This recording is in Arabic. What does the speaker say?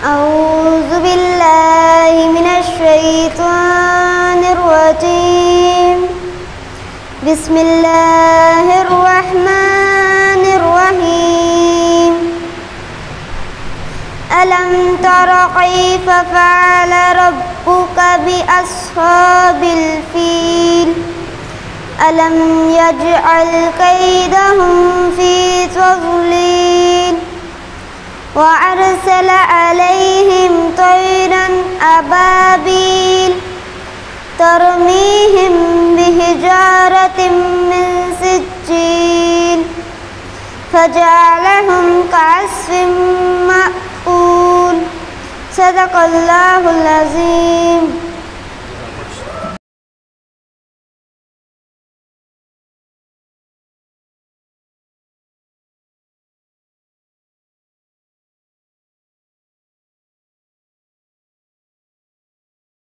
أعوذ بالله من الشيطان الرجيم. بسم الله الرحمن الرحيم. ألم تر كيف فعل ربك بأصحاب الفيل ألم يجعل كيدهم في تضليل وأرسل عليهم طيرا أبابيل ترميهم بحجارة من سجيل فجعلهم كعصف مأكول. صدق الله العظيم.